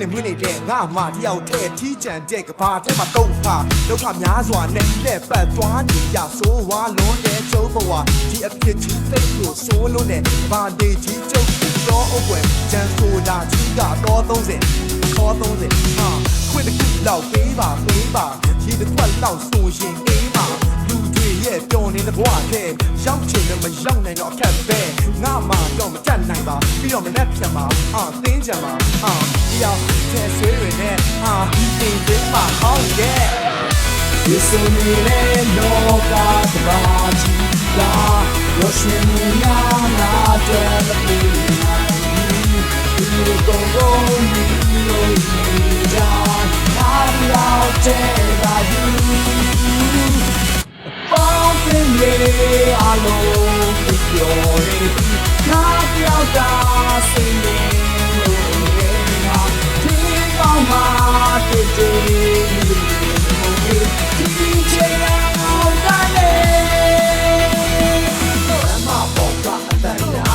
နေမွေးနေတဲ့ငါမှတယောက်တည်းထီးချန်တဲ့ကဘာထဲမှာတုံးခါဒုက္ခများစွာနဲ့လက်ပတ်သွားနေရဆိုးဝါလွန်တဲ့ကျုပ်ဘဝဒီအဖြစ်ကြီးသိလို့ဆိုးလို့နဲ့ဘာနေကြီးကျုပ်တော့အွယ်ကျန်ဆိုတာကြီးကတော့30ခေါ်30ဟာခွင့်တစ်ခုလောက်ပေးပါရေတစ်ခွက်လောက်ဆိုရင်အေးပါလူတွေရဲ့ပျော်နေတဲ့ဘဝထဲရောက်ချင်လည်းမရောက်နိုင်တော့အခက်ပဲငါမှတော့မတတ်နိုင်ပါပြီးတော့မနဲ့ပြန်ပါသင်းကြပါတယောက်ကျဲဆွေးရနဲ့ဒီတင်ပေးပါဟောင်းရဲ့ဒီစုံနေတဲ့လောကသဘာကြီးလာရောရှင်ညာနာတဲ့လူဒီကုန်ကုန်ဒီလိုကြာနာရောက်တဲ့ပါယူပေါင်းတင်လေအလုံးပြောရနာပြောတာစိတ်နဲ့ငါဒီကောင်းမှတည်တည်ဒီချေအောင်တိုင်းလေမပေါ်ကအတန်ညာ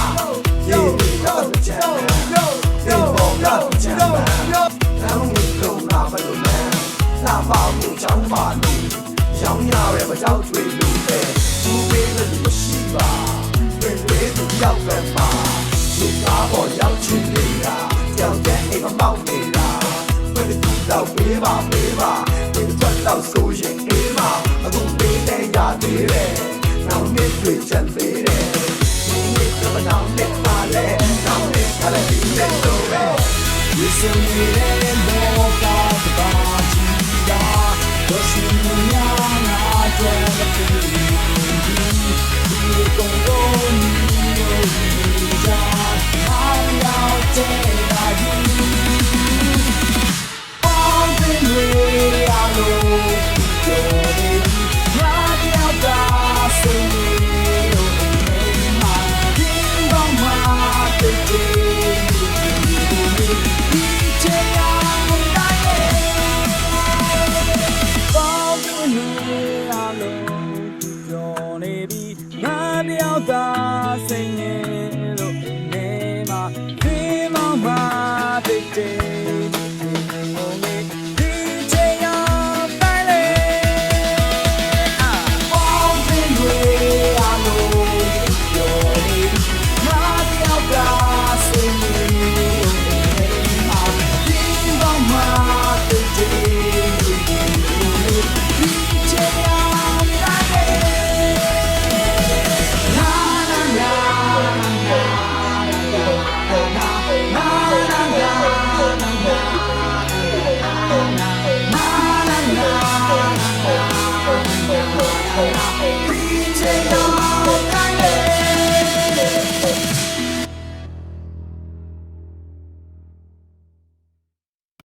ယေတော့ချမ်းယေပေါ်ကချမ်းနာလောင်းလုံးလာမလို့လာပါမှုချောင်းပါလို့ရောင်းရရဲ့မကြောက်ထွေလို့ပဲသူဝေးလို့မရှိပါတွေ့သူရောက်ပဲပါဒီကားပေါ်ရောက်ချင်နေတာကြောက်တဲ့အိမ်မမောက်နေတာဘယ်သူတော့ပေးပါဒီတော့တော့ဆိုရင်အိမ်မှာအခုပေးတဲ့ရသေးတယ်နောက်နေ့တွေ့ချင်သေးတယ်ဒီနေ့တော့နောက်နေ့ပါလေနောက်နေ့ကလည်းဒီနေ့တော့ပဲဒီစင်ရဲ့ဘောကဘာချီတာတော့ရှင်ညာနာတဲ့ဒီကုန်ကုန်ကြာအားရောက်တဲ့ပါယူအောင်တင်လေအလိုပြောနေရာရောက်တာစိတ်နဲ့မှာဒီဘောင်မှာတည်တည်ဒီချေအောင်တိုင်းပေါင်းတင်လေအလိုပြောနေပြီငါတယောက်သာစိတ်နဲ့